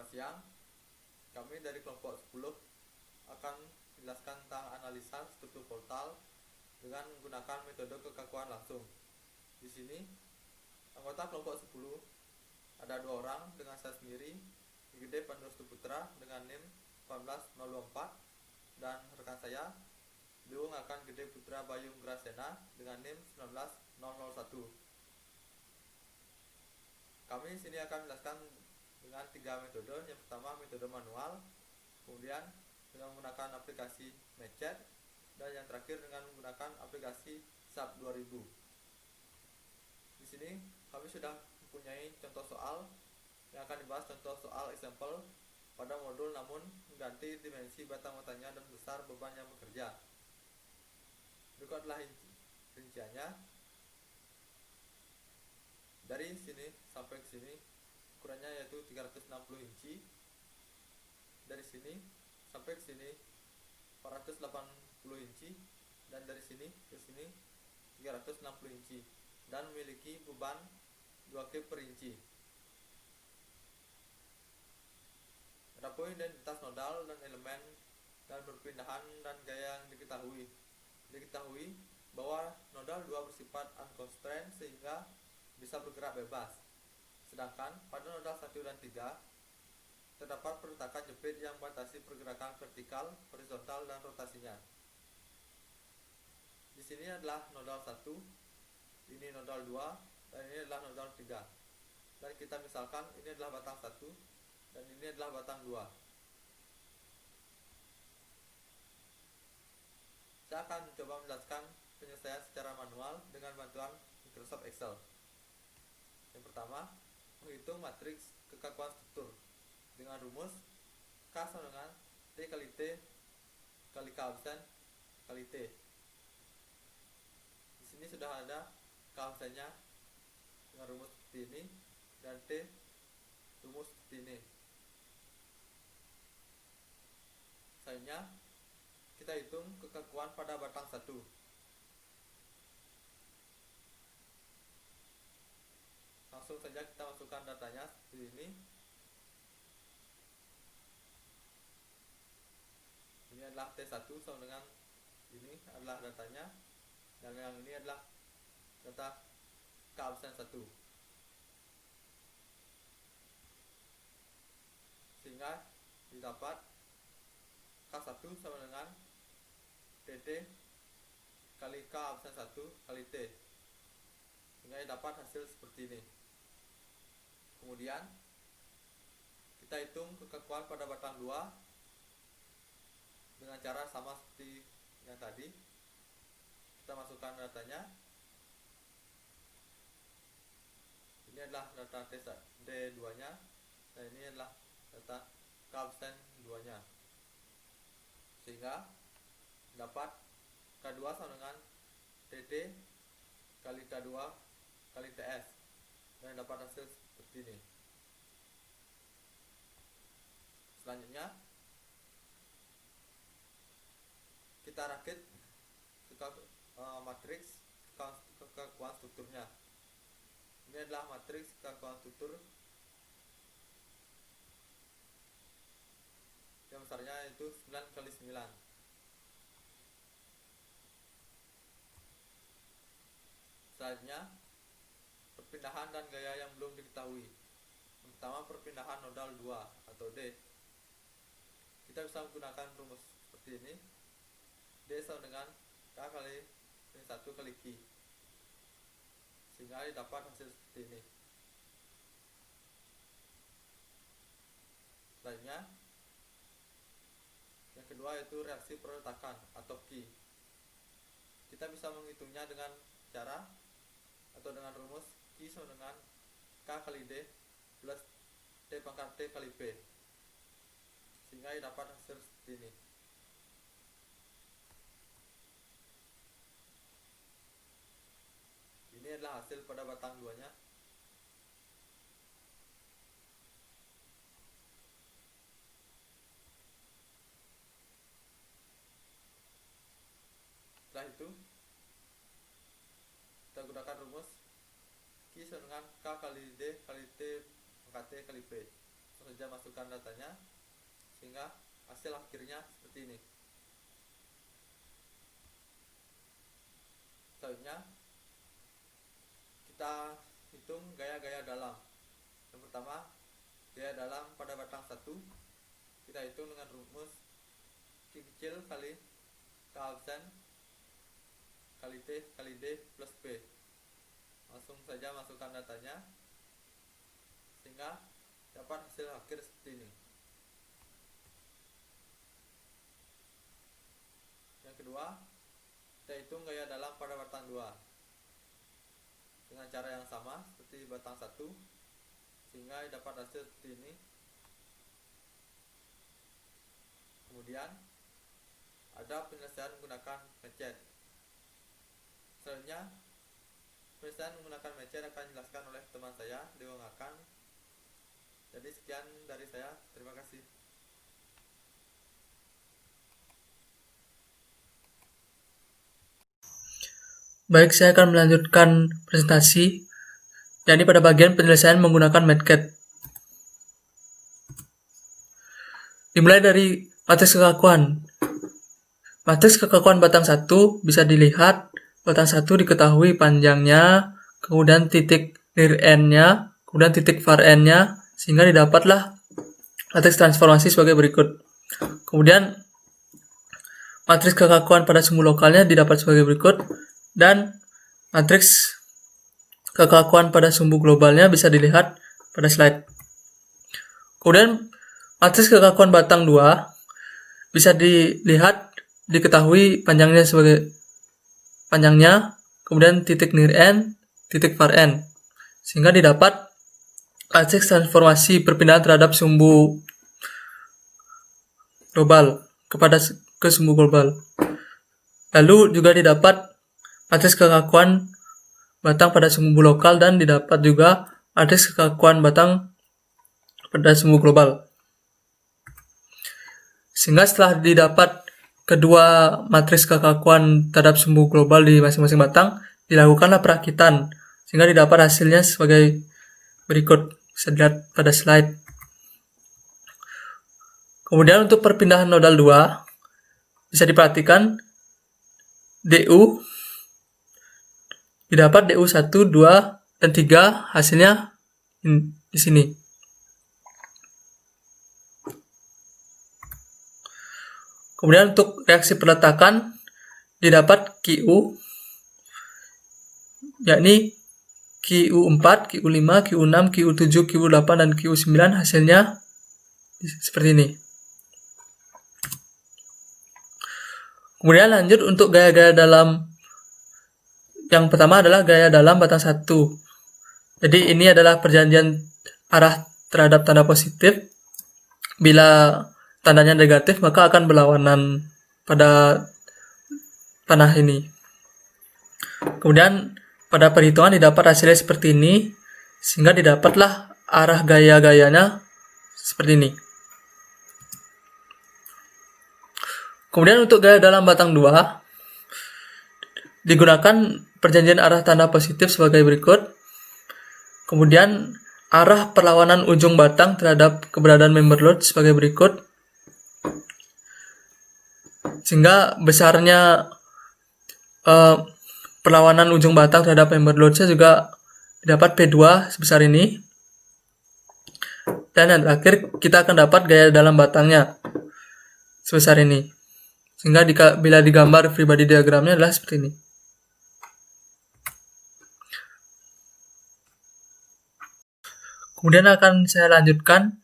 Selamat siang. Kami dari kelompok 10 akan menjelaskan tentang analisa struktur voltal dengan menggunakan metode kekakuan langsung. Di sini anggota kelompok 10 ada 2 orang dengan saya sendiri, Gede Pandostu Putra dengan NIM 14024, dan rekan saya Biung akan Gede Putra Bayung Grasena dengan NIM 19001. Kami di sini akan menjelaskan dengan 3 metode. Yang pertama metode manual, kemudian dengan menggunakan aplikasi Matchet, dan yang terakhir dengan menggunakan aplikasi SAP 2000. Di sini kami sudah mempunyai contoh soal yang akan dibahas. Contoh soal example pada modul namun mengganti dimensi batang matanya dan besar beban yang bekerja. Berikut adalah rinciannya. Dari sini sampai ke sini ukurannya yaitu 360 inci. Dari sini sampai ke sini 480 inci, dan dari sini ke sini 360 inci, dan memiliki beban 2 kg per inci. Adapun identitas nodal dan elemen dan perpindahan dan gaya yang diketahui bahwa nodal 2 bersifat unconstrained sehingga bisa bergerak bebas. Sedangkan pada nodal 1 dan 3 terdapat perletakan jepit yang membatasi pergerakan vertikal, horizontal, dan rotasinya. Di sini adalah nodal 1, ini nodal 2, dan ini adalah nodal 3. Dan kita misalkan ini adalah batang 1 dan ini adalah batang 2. Saya akan mencoba menjelaskan penyelesaian secara manual dengan bantuan Microsoft Excel. Yang pertama, menghitung matriks kekakuan struktur dengan rumus K sama dengan T kali T kali K absen kali T. Di sini sudah ada K absennya dengan rumus seperti ini dan T rumus seperti ini. Selanjutnya kita hitung kekakuan pada batang 1. Langsung saja kita masukkan datanya seperti ini. Ini adalah T1 sama dengan ini adalah datanya, dan yang ini adalah data K absen 1. Sehingga didapat K1 sama dengan TT kali K absen 1 kali T, sehingga dapat hasil seperti ini. Kemudian kita hitung kekakuan pada batang 2 dengan cara sama seperti yang tadi. Kita masukkan datanya. Ini adalah data D2 nya, dan ini adalah data K absen 2 nya, sehingga dapat K2 sama dengan TT kali K2 kali TS, dan dapat hasil seperti ini. Selanjutnya kita rakit matriks kekakuan strukturnya. Ini adalah matriks kekakuan struktur yang besarnya yaitu 9 kali 9. Selanjutnya perpindahan dan gaya yang belum diketahui. Yang pertama, perpindahan nodal 2 atau D. Kita bisa menggunakan rumus seperti ini. D sama dengan K kali P1 kali Q, sehingga dapat hasil seperti ini. Selanjutnya yang kedua yaitu reaksi perletakan atau Q. Kita bisa menghitungnya dengan cara atau dengan rumus Q sama dengan K kali D plus T pangkat T kali P, sehingga dapat hasil seperti ini. Ini adalah hasil pada batang 2 nya. Setelah itu kita gunakan rumus Q sama dengan K kali D kali T pangkat T kali P, saja masukkan datanya sehingga hasil akhirnya seperti ini. Selanjutnya kita hitung gaya-gaya dalam. Yang pertama, gaya dalam pada batang 1 kita hitung dengan rumus Q kecil kali K absen kali T kali D plus P. Langsung saja masukkan datanya sehingga dapat hasil akhir seperti ini. Yang kedua, kita hitung gaya dalam pada batang 2 dengan cara yang sama seperti batang 1 sehingga dapat hasil seperti ini. Kemudian ada penyelesaian menggunakan mecet. Selanjutnya penyelesaian menggunakan mecet akan dijelaskan oleh teman saya Dewa Ngakan. Jadi sekian dari saya, terima kasih. Baik, saya akan melanjutkan presentasi, yakni pada bagian penyelesaian menggunakan MATCAD. Dimulai dari matriks kekakuan. Matriks kekakuan batang 1 bisa dilihat, batang 1 diketahui panjangnya, kemudian titik near end-nya, kemudian titik far end-nya, sehingga didapatlah matriks transformasi sebagai berikut. Kemudian matriks kekakuan pada sumbu lokalnya didapat sebagai berikut, dan matriks kekakuan pada sumbu globalnya bisa dilihat pada slide. Kemudian matriks kekakuan batang 2 bisa dilihat, diketahui panjangnya sebagai panjangnya, kemudian titik near end, titik far end, sehingga didapat matriks transformasi perpindahan terhadap sumbu global ke sumbu global. Lalu juga didapat matriks kekakuan batang pada sumbu lokal dan didapat juga matriks kekakuan batang pada sumbu global. Sehingga setelah didapat kedua matriks kekakuan terhadap sumbu global di masing-masing batang, dilakukanlah perakitan sehingga didapat hasilnya sebagai berikut. Bisa dilihat pada slide. Kemudian untuk perpindahan nodal 2 bisa diperhatikan DU didapat DU 1, 2, dan 3 hasilnya di sini. Kemudian untuk reaksi peletakan didapat QU, yakni QU4, QU5, QU6, QU7, QU8, dan QU9 hasilnya seperti ini. Kemudian lanjut untuk gaya-gaya dalam. Yang pertama adalah gaya dalam batang 1. Jadi ini adalah perjanjian arah terhadap tanda positif. Bila tandanya negatif maka akan berlawanan pada panah ini. Kemudian pada perhitungan didapat hasilnya seperti ini, sehingga didapatlah arah gaya-gayanya seperti ini. Kemudian untuk gaya dalam batang 2 digunakan perjanjian arah tanda positif sebagai berikut. Kemudian arah perlawanan ujung batang terhadap keberadaan member load sebagai berikut. Sehingga besarnya perlawanan ujung batang terhadap member load-nya juga didapat P2 sebesar ini. Dan yang terakhir kita akan dapat gaya dalam batangnya sebesar ini. Sehingga bila digambar free body diagramnya adalah seperti ini. Kemudian akan saya lanjutkan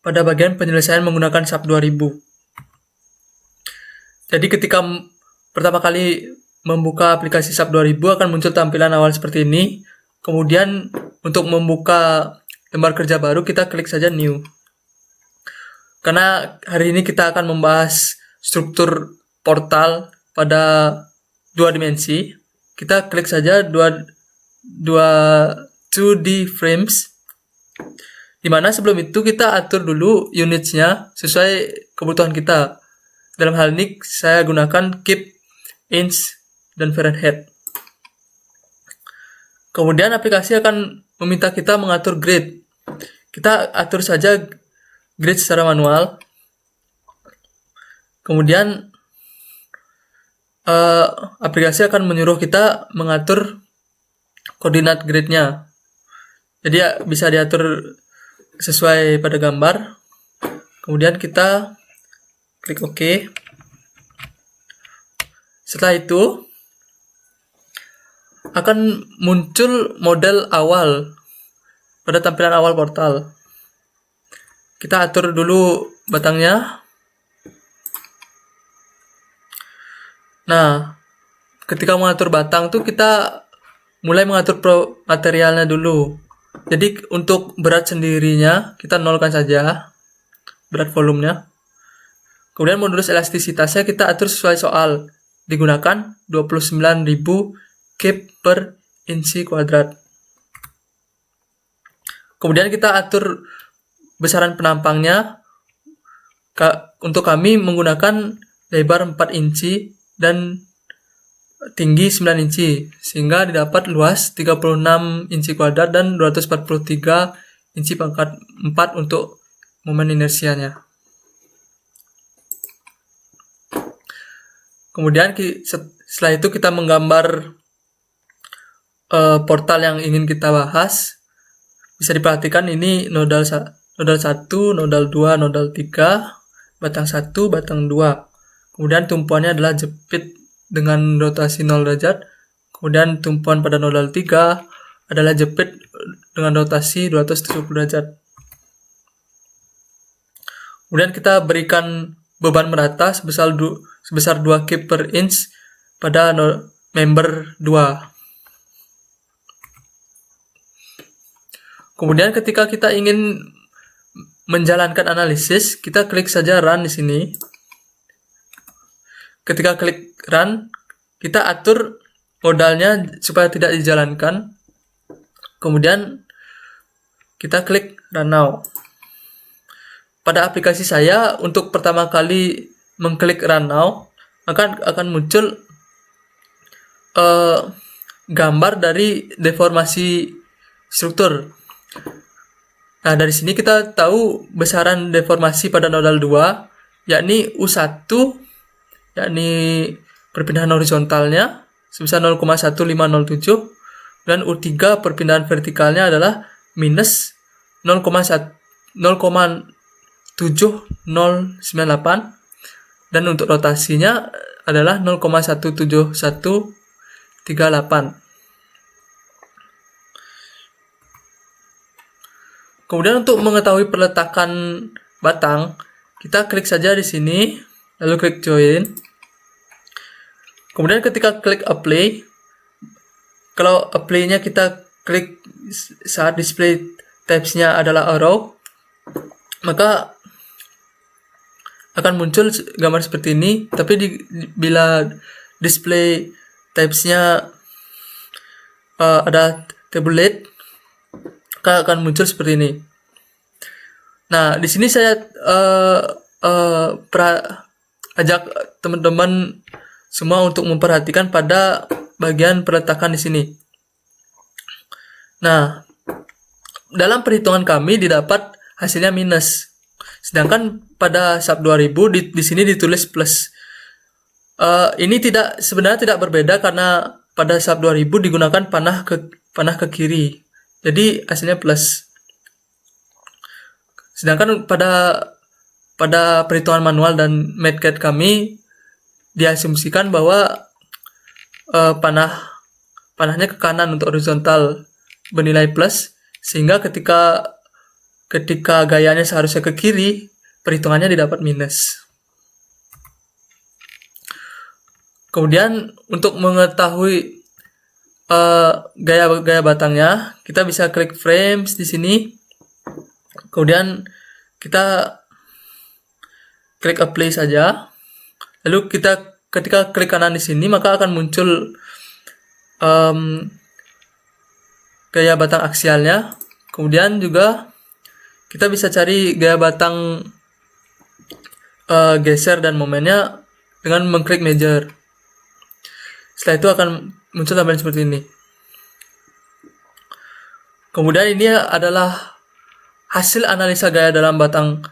pada bagian penyelesaian menggunakan SAP 2000. Jadi ketika pertama kali membuka aplikasi SAP 2000 akan muncul tampilan awal seperti ini. Kemudian untuk membuka lembar kerja baru kita klik saja new. Karena hari ini kita akan membahas struktur portal pada 2 dimensi, kita klik saja 2D frames, dimana sebelum itu kita atur dulu unitsnya sesuai kebutuhan kita. Dalam hal ini saya gunakan kip, inch, dan Fahrenheit. Kemudian aplikasi akan meminta kita mengatur grid. Kita atur saja grid secara manual. Kemudian aplikasi akan menyuruh kita mengatur koordinat gridnya. Jadi bisa diatur sesuai pada gambar. Kemudian kita klik OK. Setelah itu akan muncul model awal pada tampilan awal portal. Kita atur dulu batangnya. Nah, ketika mengatur batang tuh kita mulai mengatur materialnya dulu. Jadi untuk berat sendirinya kita nolkan saja berat volumenya. Kemudian modulus elastisitasnya kita atur sesuai soal. Digunakan 29.000 kip per inci kuadrat. Kemudian kita atur besaran penampangnya. Untuk kami menggunakan lebar 4 inci dan tinggi 9 inci, sehingga didapat luas 36 inci kuadrat dan 243 inci pangkat 4 untuk momen inersianya. Kemudian setelah itu kita menggambar portal yang ingin kita bahas. Bisa diperhatikan ini nodal 1, nodal 2, nodal 3, batang 1, batang 2. Kemudian tumpuannya adalah jepit dengan rotasi 0 derajat. Kemudian tumpuan pada nodal 3 adalah jepit dengan rotasi 270 derajat. Kemudian kita berikan beban merata sebesar 2 kip per inch pada member 2. Kemudian ketika kita ingin menjalankan analisis, kita klik saja run di sini. Ketika klik run, kita atur modalnya supaya tidak dijalankan. Kemudian kita klik run now. Pada aplikasi saya, untuk pertama kali mengklik run now, maka akan muncul gambar dari deformasi struktur. Nah, dari sini kita tahu besaran deformasi pada nodal 2, yakni U1, yakni perpindahan horizontalnya sebesar 0,1507, dan U3 perpindahan vertikalnya adalah minus 0,7098, dan untuk rotasinya adalah 0,17138. Kemudian untuk mengetahui peletakan batang, kita klik saja di sini, lalu klik join. Kemudian ketika klik apply, kalau apply-nya kita klik saat display types-nya adalah arrow, maka akan muncul gambar seperti ini. Tapi bila display types-nya ada tabulate, maka akan muncul seperti ini. Nah, di sini saya ajak teman-teman semua untuk memperhatikan pada bagian peletakan di sini. Nah, dalam perhitungan kami didapat hasilnya minus. Sedangkan pada SAP 2000 di sini ditulis plus. Ini sebenarnya tidak berbeda karena pada SAP 2000 digunakan panah ke kiri. Jadi hasilnya plus. Sedangkan pada perhitungan manual dan MATCAD kami diasumsikan bahwa panahnya ke kanan untuk horizontal bernilai plus, sehingga ketika gayanya seharusnya ke kiri, perhitungannya didapat minus. Kemudian untuk mengetahui gaya batangnya, kita bisa klik frames di sini. Kemudian kita klik apply saja. Lalu ketika klik kanan di sini, maka akan muncul gaya batang aksialnya. Kemudian juga kita bisa cari gaya batang geser dan momennya dengan mengklik measure. Setelah itu akan muncul tampilan seperti ini. Kemudian ini adalah hasil analisa gaya dalam batang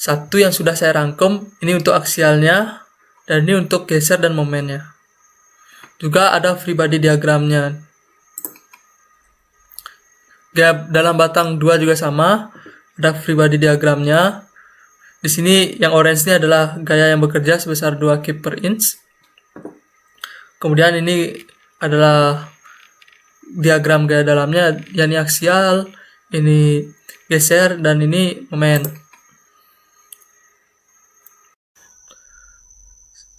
satu yang sudah saya rangkum, ini untuk aksialnya, dan ini untuk geser dan momennya. Juga ada free body diagramnya. Dalam batang 2 juga sama, ada free body diagramnya. Di sini yang orange ini adalah gaya yang bekerja sebesar 2 kip per inch. Kemudian ini adalah diagram gaya dalamnya, yakni aksial, ini geser, dan ini momen.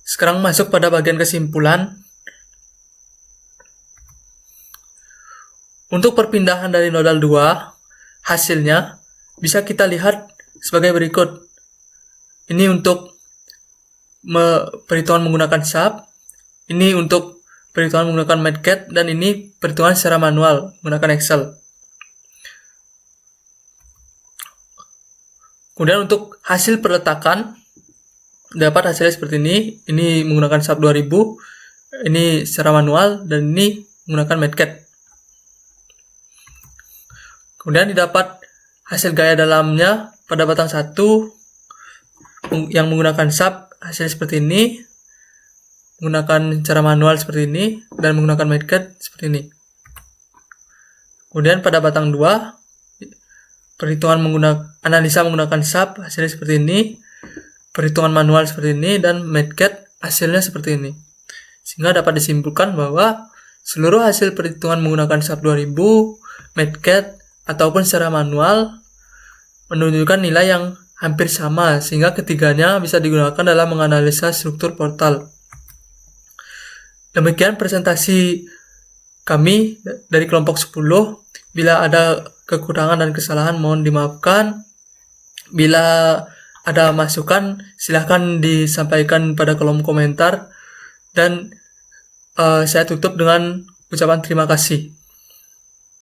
Sekarang masuk pada bagian kesimpulan. Untuk perpindahan dari nodal 2, hasilnya bisa kita lihat sebagai berikut. Ini untuk perhitungan menggunakan SAP, ini untuk perhitungan menggunakan MATCAD, dan ini perhitungan secara manual menggunakan Excel. Kemudian untuk hasil perletakan, dapat hasilnya seperti ini menggunakan SAP 2000, ini secara manual, dan ini menggunakan MATCAD. Kemudian didapat hasil gaya dalamnya pada batang 1 yang menggunakan SAP, hasilnya seperti ini, menggunakan cara manual seperti ini, dan menggunakan MATCAD seperti ini. Kemudian pada batang 2, perhitungan analisa menggunakan SAP, hasilnya seperti ini, perhitungan manual seperti ini, dan MATCAD hasilnya seperti ini. Sehingga dapat disimpulkan bahwa seluruh hasil perhitungan menggunakan SAP 2000, MATCAD, ataupun secara manual menunjukkan nilai yang hampir sama, sehingga ketiganya bisa digunakan dalam menganalisa struktur portal. Demikian presentasi kami dari kelompok 10. Bila ada kekurangan dan kesalahan mohon dimaafkan. Bila ada masukan silahkan disampaikan pada kolom komentar, dan saya tutup dengan ucapan terima kasih.